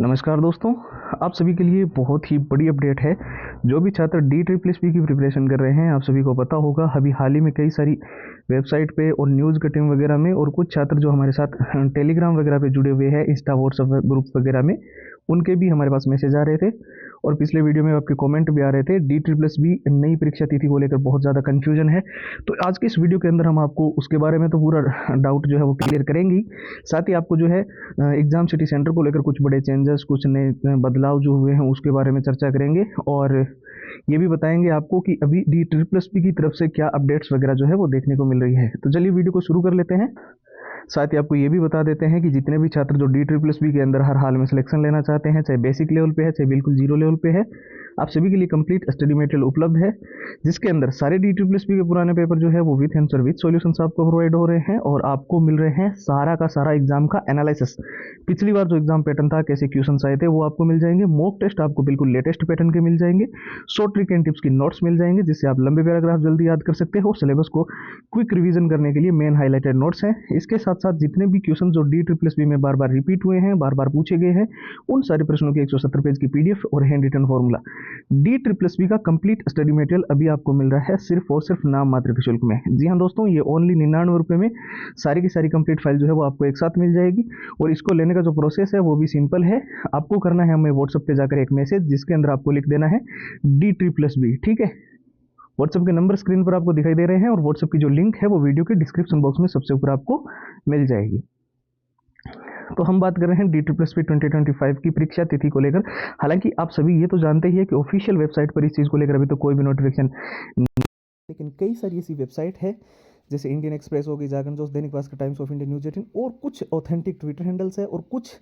नमस्कार दोस्तों, आप सभी के लिए बहुत ही बड़ी अपडेट है। जो भी छात्र DSSP की प्रिपरेशन कर रहे हैं, आप सभी को पता होगा अभी हाल ही में कई सारी वेबसाइट पे और न्यूज़ कटिंग वगैरह में, और कुछ छात्र जो हमारे साथ टेलीग्राम वगैरह पे जुड़े हुए हैं, इंस्टा व्हाट्सएप ग्रुप वगैरह में, उनके भी हमारे पास मैसेज आ रहे थे और पिछले वीडियो में आपके कमेंट भी आ रहे थे। DSSP नई परीक्षा तिथि को लेकर बहुत ज़्यादा कन्फ्यूजन है, तो आज के इस वीडियो के अंदर हम आपको उसके बारे में तो पूरा डाउट जो है वो क्लियर करेंगे ही। साथ ही आपको जो है एग्जाम सिटी सेंटर को लेकर कुछ बड़े चेंजेस, कुछ नए बदलाव जो हुए हैं उसके बारे में चर्चा करेंगे, और ये भी बताएंगे आपको कि अभी DSSP की तरफ से क्या अपडेट्स वगैरह जो है वो देखने को मिल रही है। तो चलिए वीडियो को शुरू कर लेते हैं। साथ ही आपको ये भी बता देते हैं कि जितने भी छात्र जो DSSP के अंदर हर हाल में सिलेक्शन लेना चाहते हैं, चाहे बेसिक लेवल पे है चाहे बिल्कुल जीरो लेवल पे है, आप सभी के लिए कंप्लीट स्टडी मटेरियल उपलब्ध है, जिसके अंदर सारे DSSP के पुराने पेपर जो है वो विथ आंसर विथ सॉल्यूशंस आपको प्रोवाइड हो रहे हैं, और आपको मिल रहे हैं सारा का सारा एग्जाम का एनालिसिस। पिछली बार जो एग्जाम पैटर्न था, कैसे क्वेश्चन आए थे, वो आपको मिल जाएंगे। मॉक टेस्ट आपको बिल्कुल लेटेस्ट पैटर्न के मिल जाएंगे। शॉर्ट ट्रिक एंड टिप्स की नोट्स मिल जाएंगे, जिससे आप लंबे पैराग्राफ जल्दी याद कर सकते हो। सिलेबस को क्विक रिवीजन करने के लिए मेन हाईलाइटेड नोट्स हैं। इसके साथ साथ जितने भी क्वेश्चन जो DSSP में बार बार रिपीट हुए हैं, बार बार पूछे गए हैं, उन सारे प्रश्नों की 170 पेज की PDF और हैंड रिटन फॉर्मूला, DSSP का कंप्लीट स्टडी मटेरियल अभी आपको मिल रहा है सिर्फ और सिर्फ नाम मात्र के शुल्क में। जी हाँ दोस्तों, ये ओनली 99 रुपये में सारी की सारी कंप्लीट फाइल जो है वो आपको एक साथ मिल जाएगी। और इसको लेने का जो प्रोसेस है वो भी सिंपल है। आपको करना है हमें व्हाट्सएप पे जाकर एक मैसेज, जिसके अंदर आपको लिख देना है DSSP, ठीक है। व्हाट्सएप के नंबर स्क्रीन पर आपको दिखाई दे रहे हैं, और व्हाट्सएप की जो लिंक है वो वीडियो के डिस्क्रिप्शन बॉक्स में सबसे ऊपर आपको मिल जाएगी। तो हम बात कर रहे हैं DSSP 2025 की परीक्षा तिथि को लेकर। हालांकि आप सभी ये तो जानते ही है कि ऑफिशियल वेबसाइट पर इस चीज़ को लेकर अभी तो कोई भी नोटिफिकेशन, लेकिन कई सारी ऐसी वेबसाइट है जैसे इंडियन एक्सप्रेस हो गई, जागरण जोश, Dainik Bhaskar, times of India, news 18, और कुछ ऑथेंटिक ट्विटर हैंडल्स है, और कुछ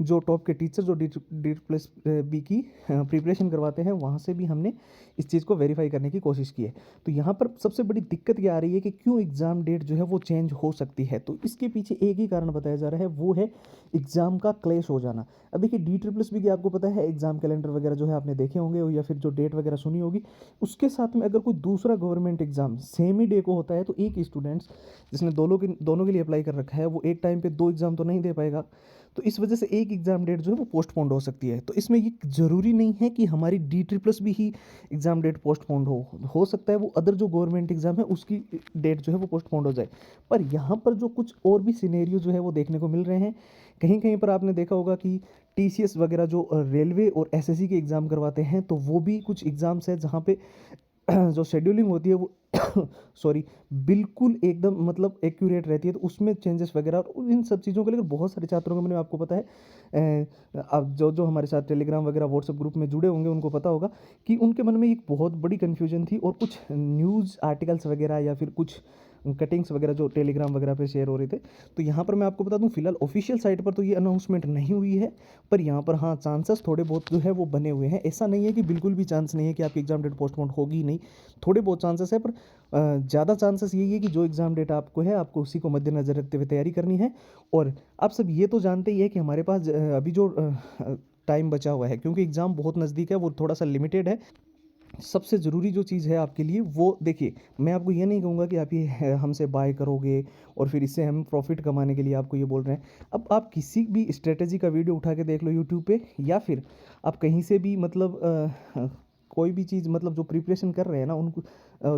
जो टॉप के टीचर जो DSSP की प्रिपरेशन करवाते हैं, वहाँ से भी हमने इस चीज़ को वेरीफाई करने की कोशिश की है। तो यहाँ पर सबसे बड़ी दिक्कत ये आ रही है कि क्यों एग्ज़ाम डेट जो है वो चेंज हो सकती है। तो इसके पीछे एक ही कारण बताया जा रहा है, वो है एग्ज़ाम का क्लैश हो जाना। अब देखिए DSSP की आपको पता है एग्ज़ाम कैलेंडर वगैरह जो है आपने देखे होंगे, या फिर जो डेट वगैरह सुनी होगी, उसके साथ में अगर कोई दूसरा गवर्नमेंट एग्ज़ाम सेम ही डे को होता है, तो एक स्टूडेंट्स जिसने दोनों के लिए अप्लाई कर रखा है, वो एक टाइम पे 2 एग्ज़ाम तो नहीं दे पाएगा। तो इस वजह से एक एग्ज़ाम डेट जो है वो पोस्टपोन्ड हो सकती है। तो इसमें ये ज़रूरी नहीं है कि हमारी DSSP ही एग्ज़ाम डेट पोस्टपोन्ड हो सकता है वो अदर जो गवर्नमेंट एग्ज़ाम है उसकी डेट जो है वो पोस्टपोन्ड हो जाए। पर यहाँ पर जो कुछ और भी सिनेरियो जो है वो देखने को मिल रहे हैं। कहीं कहीं पर आपने देखा होगा कि TCS वगैरह जो रेलवे और SSC के एग्ज़ाम करवाते हैं, तो वो भी कुछ एग्ज़ाम्स है जहाँ पे जो शेड्यूलिंग होती है वो सॉरी बिल्कुल एकदम मतलब एक्यूरेट रहती है। तो उसमें चेंजेस वगैरह और इन सब चीज़ों को लेकर बहुत सारे छात्रों को, मैंने आपको पता है, अब जो जो हमारे साथ टेलीग्राम वगैरह व्हाट्सएप ग्रुप में जुड़े होंगे उनको पता होगा कि उनके मन में एक बहुत बड़ी कन्फ्यूजन थी, और कुछ न्यूज़ आर्टिकल्स वगैरह या फिर कुछ कटिंग्स वगैरह जो टेलीग्राम वगैरह पे शेयर हो रहे थे। तो यहाँ पर मैं आपको बता दूँ, फिलहाल ऑफिशियल साइट पर तो ये अनाउंसमेंट नहीं हुई है, पर यहाँ पर हाँ चांसेस थोड़े बहुत जो है वो बने हुए हैं। ऐसा नहीं है कि बिल्कुल भी चांस नहीं है कि आपकी एग्जाम डेट पोस्टपोन होगी ही नहीं, थोड़े बहुत चांसेस है, पर ज़्यादा चांसेस यही है कि जो एग्ज़ाम डेट आपको है, आपको उसी को मद्देनजर रखते हुए तैयारी करनी है। और आप सब ये तो जानते ही है कि हमारे पास अभी जो टाइम बचा हुआ है, क्योंकि एग्ज़ाम बहुत नज़दीक है, वो थोड़ा सा लिमिटेड है। सबसे ज़रूरी जो चीज़ है आपके लिए वो देखिए, मैं आपको ये नहीं कहूँगा कि आप ये हमसे बाय करोगे और फिर इससे हम प्रॉफिट कमाने के लिए आपको ये बोल रहे हैं। अब आप किसी भी स्ट्रेटेजी का वीडियो उठा के देख लो यूट्यूब पे, या फिर आप कहीं से भी मतलब कोई भी चीज़, मतलब जो प्रिपरेशन कर रहे हैं ना उनको,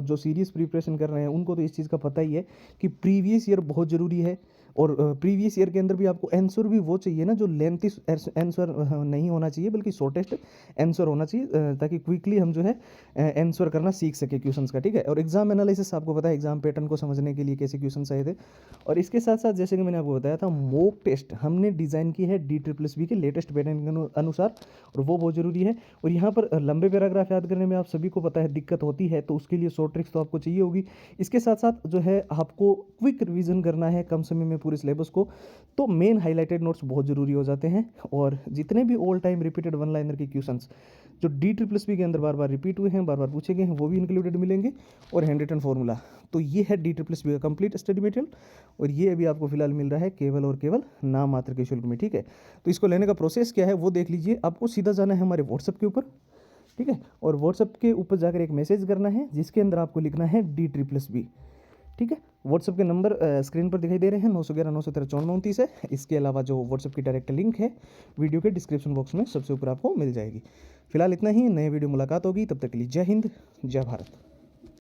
जो सीरियस प्रिपरेशन कर रहे हैं उनको तो इस चीज़ का पता ही है कि प्रीवियस ईयर बहुत ज़रूरी है। और प्रीवियस ईयर के अंदर भी आपको आंसर भी वो चाहिए ना, जो लेंथी आंसर नहीं होना चाहिए, बल्कि शॉर्टेस्ट आंसर होना चाहिए, ताकि क्विकली हम जो है आंसर करना सीख सके क्वेश्चंस का, ठीक है। और एग्जाम एनालिसिस आपको पता है, एग्जाम पैटर्न को समझने के लिए कैसे क्वेश्चन आए थे। और इसके साथ साथ जैसे कि मैंने आपको बताया था, मॉक टेस्ट हमने डिज़ाइन की है DSSP के लेटेस्ट पैटर्न के अनुसार, और वो बहुत ज़रूरी है। और यहाँ पर लंबे पैराग्राफ याद करने में आप सभी को पता है दिक्कत होती है, तो उसके लिए शॉर्ट ट्रिक्स तो आपको चाहिए होगी। इसके साथ साथ जो है आपको क्विक रिवीजन करना है कम समय में पूरे सिलेबस को, तो मेन हाईलाइटेड नोट्स बहुत ज़रूरी हो जाते हैं। और जितने भी all time repeated one liner के क्वेश्चंस जो DSSP के अंदर बार बार रिपीट हुए हैं, बार बार पूछे गए हैं, वो भी इंक्लूडेड मिलेंगे, और हैंड रिटन फॉर्मूला। तो ये है DSSP का कंप्लीट स्टडी मटेरियल, और ये अभी आपको फिलहाल मिल रहा है केवल और केवल नाम मात्र के शुल्क में, ठीक है। तो इसको लेने का प्रोसेस क्या है वो देख लीजिए। आपको सीधा जाना है हमारे व्हाट्सएप के ऊपर, ठीक है, और व्हाट्सएप के ऊपर जाकर एक मैसेज करना है, जिसके अंदर आपको लिखना है DSSP, ठीक ठीक है। व्हाट्सएप के नंबर स्क्रीन पर दिखाई दे रहे हैं, 911 913 9429 है। इसके अलावा जो व्हाट्सएप की डायरेक्ट लिंक है वीडियो के डिस्क्रिप्शन बॉक्स में सबसे ऊपर आपको मिल जाएगी। फिलहाल इतना ही, नए वीडियो मुलाकात होगी, तब तक के लिए जय हिंद, जय भारत।